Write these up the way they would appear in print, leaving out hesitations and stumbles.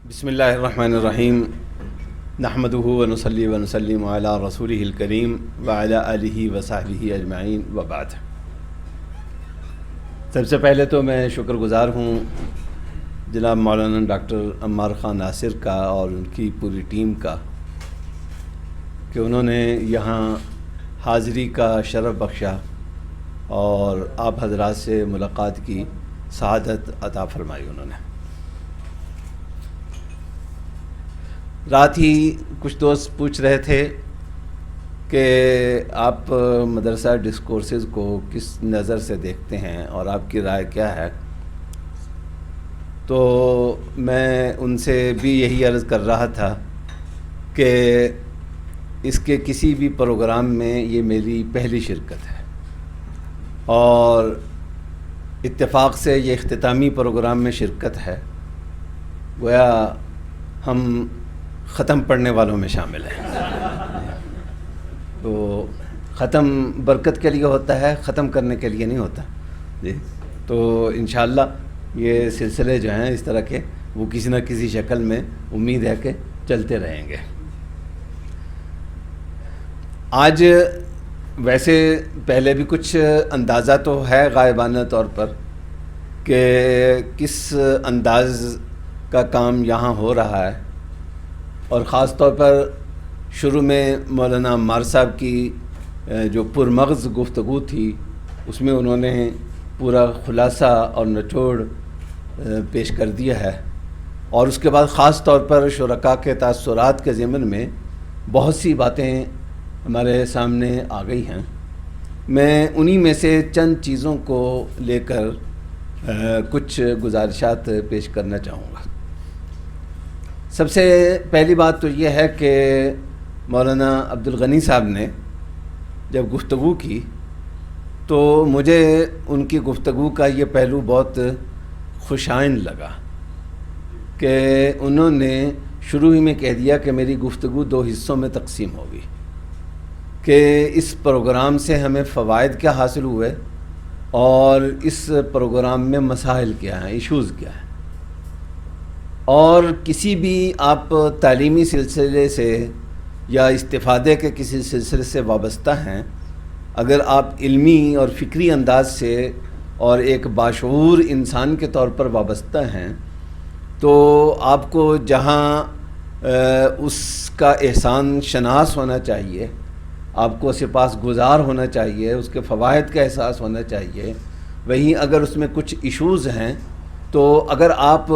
بسم اللہ الرحمن الرحیم نحمدہ و نصلی و نسلم علی رسولہ الکریم وعلی آلہ و صحبہ اجمعین وبعد۔ سب سے پہلے تو میں شکر گزار ہوں جناب مولانا ڈاکٹر عمار خان ناصر کا اور ان کی پوری ٹیم کا کہ انہوں نے یہاں حاضری کا شرف بخشا اور آپ حضرات سے ملاقات کی سعادت عطا فرمائی۔ انہوں نے رات ہی کچھ دوست پوچھ رہے تھے کہ آپ مدرسہ ڈسکورسز کو کس نظر سے دیکھتے ہیں اور آپ کی رائے کیا ہے، تو میں ان سے بھی یہی عرض کر رہا تھا کہ اس کے کسی بھی پروگرام میں یہ میری پہلی شرکت ہے اور اتفاق سے یہ اختتامی پروگرام میں شرکت ہے، گویا ہم ختم پڑھنے والوں میں شامل ہیں۔ تو ختم برکت کے لیے ہوتا ہے، ختم کرنے کے لیے نہیں ہوتا جی۔ تو انشاءاللہ یہ سلسلے جو ہیں اس طرح کے وہ کسی نہ کسی شکل میں امید ہے کہ چلتے رہیں گے۔ آج ویسے پہلے بھی کچھ اندازہ تو ہے غائبانہ طور پر کہ کس انداز کا کام یہاں ہو رہا ہے، اور خاص طور پر شروع میں مولانا عمار صاحب کی جو پرمغز گفتگو تھی اس میں انہوں نے پورا خلاصہ اور نچوڑ پیش کر دیا ہے، اور اس کے بعد خاص طور پر شرکاء کے تاثرات کے ضمن میں بہت سی باتیں ہمارے سامنے آ گئی ہیں۔ میں انہی میں سے چند چیزوں کو لے کر کچھ گزارشات پیش کرنا چاہوں گا۔ سب سے پہلی بات تو یہ ہے کہ مولانا عبدالغنی صاحب نے جب گفتگو کی تو مجھے ان کی گفتگو کا یہ پہلو بہت خوشائن لگا کہ انہوں نے شروع ہی میں کہہ دیا کہ میری گفتگو دو حصوں میں تقسیم ہوگی، کہ اس پروگرام سے ہمیں فوائد کیا حاصل ہوئے اور اس پروگرام میں مسائل کیا ہیں، ایشوز کیا ہیں، اور کسی بھی آپ تعلیمی سلسلے سے یا استفادے کے کسی سلسلے سے وابستہ ہیں، اگر آپ علمی اور فکری انداز سے اور ایک باشعور انسان کے طور پر وابستہ ہیں تو آپ کو جہاں اس کا احسان شناس ہونا چاہیے، آپ کو سپاس گزار ہونا چاہیے، اس کے فوائد کا احساس ہونا چاہیے، وہیں اگر اس میں کچھ ایشوز ہیں تو اگر آپ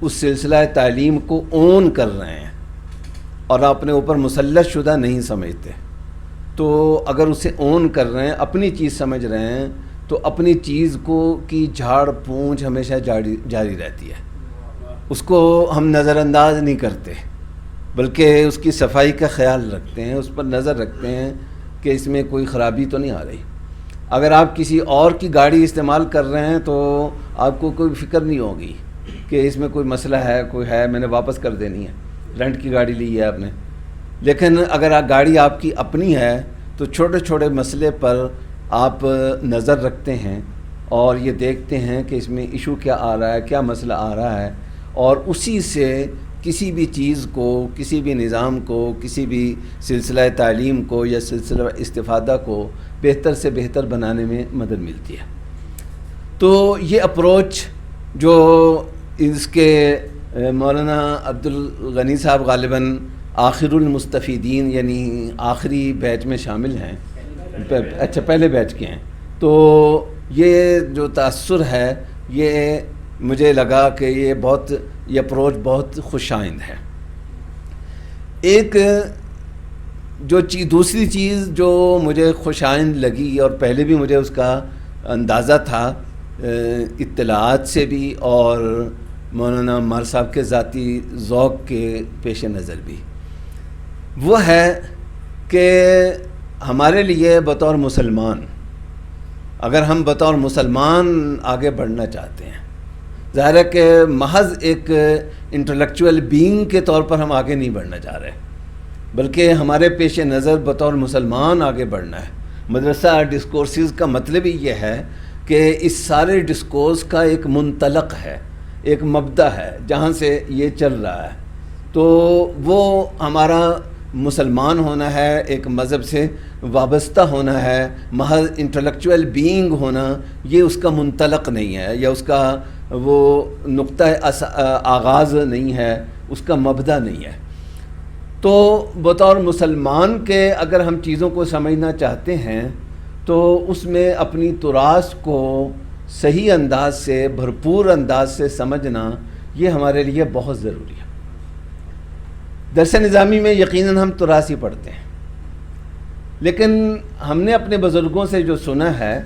اس سلسلہ تعلیم کو اون کر رہے ہیں اور اپنے اوپر مسلط شدہ نہیں سمجھتے، تو اگر اسے اون کر رہے ہیں، اپنی چیز سمجھ رہے ہیں، تو اپنی چیز کی جھاڑ پونچھ ہمیشہ جاری رہتی ہے، اس کو ہم نظر انداز نہیں کرتے بلکہ اس کی صفائی کا خیال رکھتے ہیں، اس پر نظر رکھتے ہیں کہ اس میں کوئی خرابی تو نہیں آ رہی۔ اگر آپ کسی اور کی گاڑی استعمال کر رہے ہیں تو آپ کو کوئی فکر نہیں ہوگی کہ اس میں کوئی مسئلہ ہے، کوئی ہے، میں نے واپس کر دینی ہے، رینٹ کی گاڑی لی ہے آپ نے۔ لیکن اگر گاڑی آپ کی اپنی ہے تو چھوٹے چھوٹے مسئلے پر آپ نظر رکھتے ہیں اور یہ دیکھتے ہیں کہ اس میں ایشو کیا آ رہا ہے، کیا مسئلہ آ رہا ہے، اور اسی سے کسی بھی چیز کو، کسی بھی نظام کو، کسی بھی سلسلہ تعلیم کو یا سلسلہ استفادہ کو بہتر سے بہتر بنانے میں مدد ملتی ہے۔ تو یہ اپروچ جو اس کے مولانا عبدالغنی صاحب غالباً آخر المستفیدین یعنی آخری بیچ میں شامل ہیں، اچھا پہلے بیچ کے ہیں، تو یہ جو تاثر ہے یہ مجھے لگا کہ یہ اپروچ بہت خوش آئند ہے۔ ایک جو دوسری چیز جو مجھے خوش آئند لگی اور پہلے بھی مجھے اس کا اندازہ تھا اطلاعات سے بھی اور مولانا عمار صاحب کے ذاتی ذوق کے پیش نظر بھی، وہ ہے کہ ہمارے لیے بطور مسلمان، اگر ہم بطور مسلمان آگے بڑھنا چاہتے ہیں، ظاہر ہے کہ محض ایک انٹلیکچوئل بینگ کے طور پر ہم آگے نہیں بڑھنا چاہ رہے، بلکہ ہمارے پیش نظر بطور مسلمان آگے بڑھنا ہے۔ مدرسہ ڈسکورسز کا مطلب ہی یہ ہے کہ اس سارے ڈسکورس کا ایک منطلق ہے، ایک مبدا ہے جہاں سے یہ چل رہا ہے، تو وہ ہمارا مسلمان ہونا ہے، ایک مذہب سے وابستہ ہونا ہے، محض انٹلیکچوئل بینگ ہونا یہ اس کا منطلق نہیں ہے، یا اس کا وہ نقطہ آغاز نہیں ہے، اس کا مبدا نہیں ہے۔ تو بطور مسلمان کے اگر ہم چیزوں کو سمجھنا چاہتے ہیں تو اس میں اپنی تراث کو صحیح انداز سے، بھرپور انداز سے سمجھنا یہ ہمارے لیے بہت ضروری ہے۔ درس نظامی میں یقیناً ہم تراث ہی پڑھتے ہیں، لیکن ہم نے اپنے بزرگوں سے جو سنا ہے،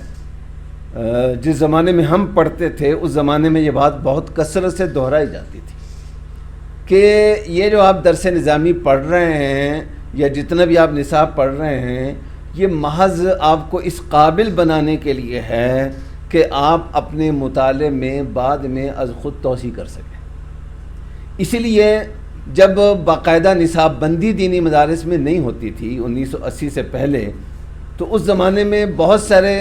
جس زمانے میں ہم پڑھتے تھے اس زمانے میں یہ بات بہت کثرت سے دہرائی جاتی تھی کہ یہ جو آپ درس نظامی پڑھ رہے ہیں یا جتنا بھی آپ نصاب پڑھ رہے ہیں، یہ محض آپ کو اس قابل بنانے کے لیے ہے کہ آپ اپنے مطالعے میں بعد میں از خود توسیع کر سکیں۔ اسی لیے جب باقاعدہ نصاب بندی دینی مدارس میں نہیں ہوتی تھی 1980 سے پہلے، تو اس زمانے میں بہت سارے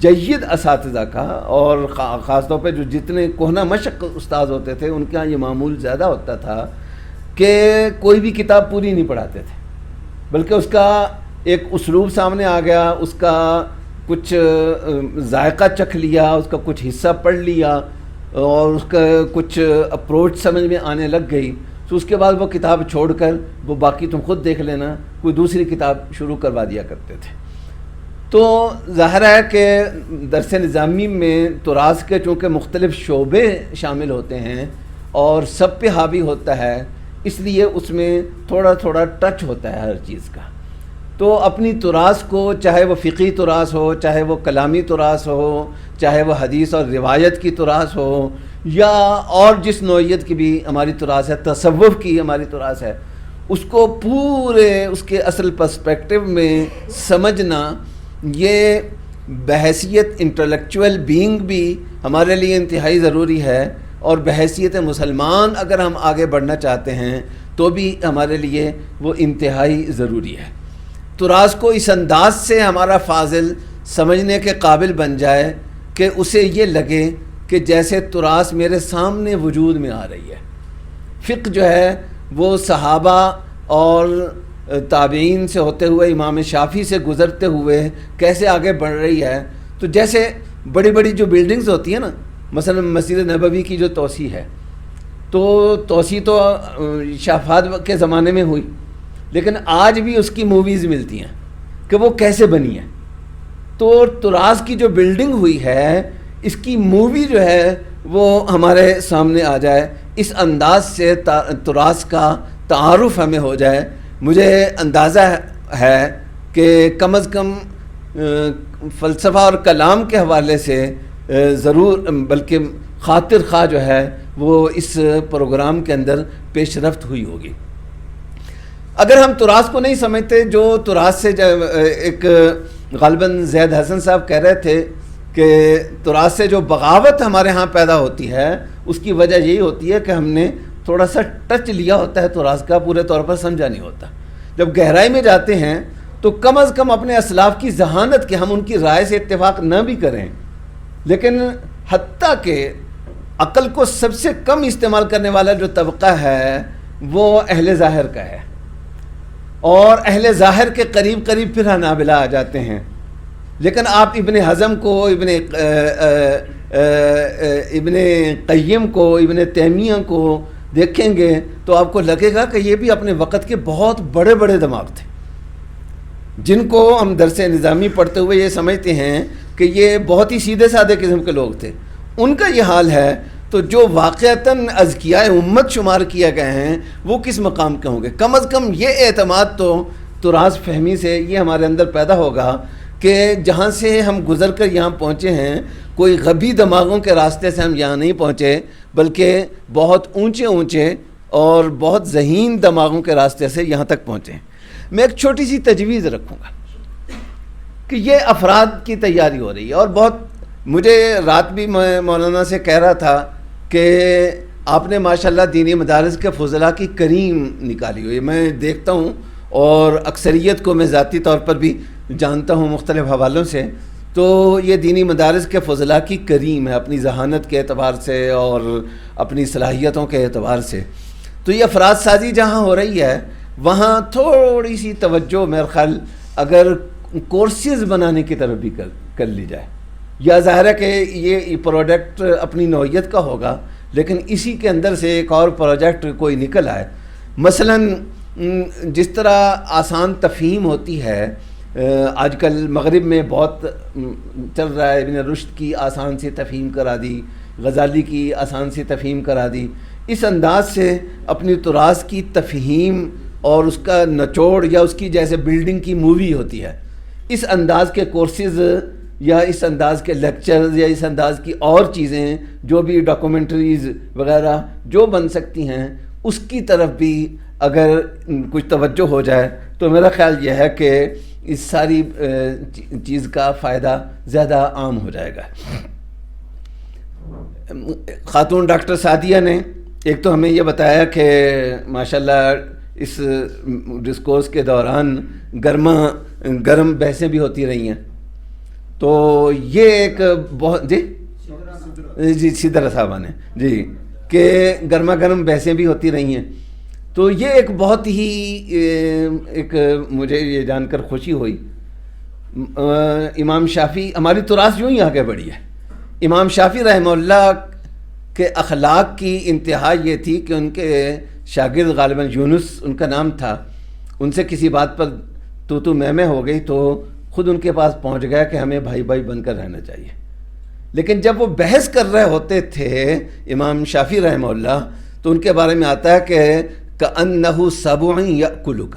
جید اساتذہ کا، اور خاص طور پہ جو جتنے کہنہ مشق استاد ہوتے تھے ان کے ہاں یہ معمول زیادہ ہوتا تھا کہ کوئی بھی کتاب پوری نہیں پڑھاتے تھے، بلکہ اس کا ایک اسلوب سامنے آ گیا، اس کا کچھ ذائقہ چکھ لیا، اس کا کچھ حصہ پڑھ لیا اور اس کا کچھ اپروچ سمجھ میں آنے لگ گئی، تو اس کے بعد وہ کتاب چھوڑ کر وہ باقی تم خود دیکھ لینا، کوئی دوسری کتاب شروع کروا دیا کرتے تھے۔ تو ظاہر ہے کہ درس نظامی میں تراث کے چونکہ مختلف شعبے شامل ہوتے ہیں اور سب پہ حاوی ہوتا ہے، اس لیے اس میں تھوڑا تھوڑا ٹچ ہوتا ہے ہر چیز کا۔ تو اپنی تراث کو، چاہے وہ فقہی تراث ہو، چاہے وہ کلامی تراث ہو، چاہے وہ حدیث اور روایت کی تراث ہو، یا اور جس نوعیت کی بھی ہماری تراث ہے، تصوف کی ہماری تراث ہے، اس کو پورے اس کے اصل پرسپیکٹو میں سمجھنا یہ بحیثیت انٹلیکچوئل بینگ بھی ہمارے لیے انتہائی ضروری ہے، اور بحیثیت مسلمان اگر ہم آگے بڑھنا چاہتے ہیں تو بھی ہمارے لیے وہ انتہائی ضروری ہے۔ تراث کو اس انداز سے ہمارا فاضل سمجھنے کے قابل بن جائے کہ اسے یہ لگے کہ جیسے تراث میرے سامنے وجود میں آ رہی ہے۔ فقہ جو ہے وہ صحابہ اور تابعین سے ہوتے ہوئے امام شافعی سے گزرتے ہوئے کیسے آگے بڑھ رہی ہے، تو جیسے بڑی بڑی جو بلڈنگز ہوتی ہیں نا، مثلا مسجد نبوی کی جو توسیع ہے، تو توسیع تو شافعی کے زمانے میں ہوئی، لیکن آج بھی اس کی موویز ملتی ہیں کہ وہ کیسے بنی ہے۔ تو تراث کی جو بلڈنگ ہوئی ہے، اس کی مووی جو ہے وہ ہمارے سامنے آ جائے، اس انداز سے تراث کا تعارف ہمیں ہو جائے۔ مجھے اندازہ ہے کہ کم از کم فلسفہ اور کلام کے حوالے سے ضرور، بلکہ خاطر خواہ جو ہے وہ اس پروگرام کے اندر پیش رفت ہوئی ہوگی۔ اگر ہم تراث کو نہیں سمجھتے، جو تراث سے ایک غالباً زید حسن صاحب کہہ رہے تھے کہ تراث سے جو بغاوت ہمارے ہاں پیدا ہوتی ہے، اس کی وجہ یہی ہوتی ہے کہ ہم نے تھوڑا سا ٹچ لیا ہوتا ہے تراث کا، پورے طور پر سمجھا نہیں ہوتا۔ جب گہرائی میں جاتے ہیں تو کم از کم اپنے اسلاف کی ذہانت کے، ہم ان کی رائے سے اتفاق نہ بھی کریں، لیکن حتیٰ کہ عقل کو سب سے کم استعمال کرنے والا جو طبقہ ہے وہ اہل ظاہر کا ہے، اور اہل ظاہر کے قریب قریب پھر حنابلہ آ جاتے ہیں۔ لیکن آپ ابن حزم کو، ابن قیم کو، ابن تیمیہ کو دیکھیں گے تو آپ کو لگے گا کہ یہ بھی اپنے وقت کے بہت بڑے بڑے دماغ تھے، جن کو ہم درس نظامی پڑھتے ہوئے یہ سمجھتے ہیں کہ یہ بہت ہی سیدھے سادے قسم کے لوگ تھے۔ ان کا یہ حال ہے تو جو واقعتاً ازکیاء امت شمار کیا گئے ہیں وہ کس مقام کے ہوں گے؟ کم از کم یہ اعتماد تو تراث فہمی سے یہ ہمارے اندر پیدا ہوگا کہ جہاں سے ہم گزر کر یہاں پہنچے ہیں کوئی غبی دماغوں کے راستے سے ہم یہاں نہیں پہنچے، بلکہ بہت اونچے اونچے اور بہت ذہین دماغوں کے راستے سے یہاں تک پہنچے ہیں۔ میں ایک چھوٹی سی تجویز رکھوں گا کہ یہ افراد کی تیاری ہو رہی ہے، اور بہت مجھے رات بھی میں مولانا سے کہہ رہا تھا کہ آپ نے ماشاءاللہ دینی مدارس کے فضلاء کی کریم نکالی ہوئی ہے۔ میں دیکھتا ہوں اور اکثریت کو میں ذاتی طور پر بھی جانتا ہوں مختلف حوالوں سے، تو یہ دینی مدارس کے فضلاء کی کریم ہے اپنی ذہانت کے اعتبار سے اور اپنی صلاحیتوں کے اعتبار سے۔ تو یہ افراد سازی جہاں ہو رہی ہے وہاں تھوڑی سی توجہ میرے خیال اگر کورسز بنانے کی طرف بھی کر لی جائے، یا ظاہر ہے کہ یہ پروڈکٹ اپنی نوعیت کا ہوگا، لیکن اسی کے اندر سے ایک اور پروجیکٹ کوئی نکل آئے۔ مثلاً جس طرح آسان تفہیم ہوتی ہے، آج کل مغرب میں بہت چل رہا ہے، ابن رشد کی آسان سی تفہیم کرا دی، غزالی کی آسان سی تفہیم کرا دی، اس انداز سے اپنی تراث کی تفہیم اور اس کا نچوڑ یا اس کی جیسے بلڈنگ کی مووی ہوتی ہے، اس انداز کے کورسز یا اس انداز کے لیکچرز یا اس انداز کی اور چیزیں جو بھی ڈاکومنٹریز وغیرہ جو بن سکتی ہیں، اس کی طرف بھی اگر کچھ توجہ ہو جائے تو میرا خیال یہ ہے کہ اس ساری چیز کا فائدہ زیادہ عام ہو جائے گا۔ خاتون ڈاکٹر سعدیہ نے ایک تو ہمیں یہ بتایا کہ ماشاءاللہ اس ڈسکورس کے دوران گرم بحثیں بھی ہوتی رہی ہیں، تو یہ ایک بہت جی سدرا صاحبہ نے جی کہ گرما گرم بحثیں بھی ہوتی رہی ہیں، تو یہ ایک بہت ہی ایک مجھے یہ جان کر خوشی ہوئی۔ امام شافعی، ہماری تراث یوں ہی آگے بڑھی ہے، امام شافعی رحمہ اللہ کے اخلاق کی انتہا یہ تھی کہ ان کے شاگرد غالباً یونس ان کا نام تھا، ان سے کسی بات پر تو میں ہو گئی تو خود ان کے پاس پہنچ گیا کہ ہمیں بھائی بھائی بن کر رہنا چاہیے۔ لیکن جب وہ بحث کر رہے ہوتے تھے امام شافعی رحمہ اللہ، تو ان کے بارے میں آتا ہے کہ کأنہ سبع یأکلک،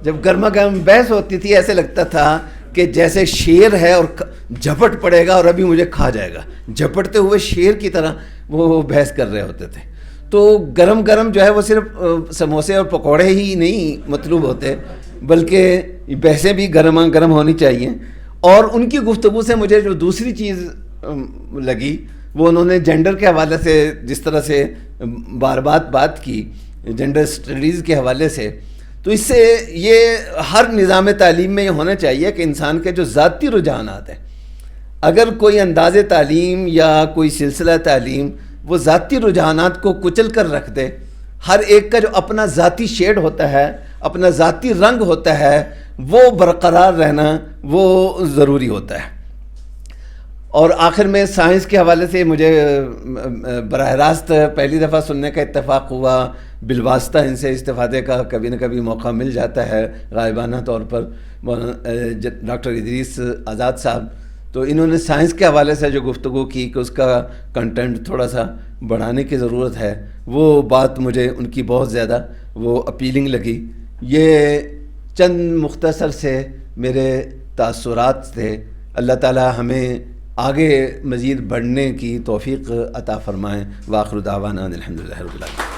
جب گرما گرم بحث ہوتی تھی ایسے لگتا تھا کہ جیسے شیر ہے اور جھپٹ پڑے گا اور ابھی مجھے کھا جائے گا، جھپٹتے ہوئے شیر کی طرح وہ بحث کر رہے ہوتے تھے۔ تو گرم گرم جو ہے وہ صرف سموسے اور پکوڑے ہی نہیں مطلوب ہوتے، بلکہ بحثیں بھی گرما گرم ہونی چاہیے۔ اور ان کی گفتگو سے مجھے جو دوسری چیز لگی وہ انہوں نے جینڈر کے حوالے سے جس طرح سے بار بات کی، جینڈر اسٹڈیز کے حوالے سے، تو اس سے یہ ہر نظام تعلیم میں یہ ہونا چاہیے کہ انسان کے جو ذاتی رجحانات ہیں، اگر کوئی انداز تعلیم یا کوئی سلسلہ تعلیم وہ ذاتی رجحانات کو کچل کر رکھ دے، ہر ایک کا جو اپنا ذاتی شیڈ ہوتا ہے، اپنا ذاتی رنگ ہوتا ہے، وہ برقرار رہنا وہ ضروری ہوتا ہے۔ اور آخر میں سائنس کے حوالے سے مجھے براہ راست پہلی دفعہ سننے کا اتفاق ہوا، بالواسطہ ان سے استفادے کا کبھی نہ کبھی موقع مل جاتا ہے غائبانہ طور پر، ڈاکٹر ادریس آزاد صاحب، تو انہوں نے سائنس کے حوالے سے جو گفتگو کی کہ اس کا کنٹینٹ تھوڑا سا بڑھانے کی ضرورت ہے، وہ بات مجھے ان کی بہت زیادہ وہ اپیلنگ لگی۔ یہ چند مختصر سے میرے تاثرات تھے۔ اللہ تعالی ہمیں آگے مزید بڑھنے کی توفیق عطا فرمائیں۔ وآخر دعوانا الحمدللہ رب العالمین۔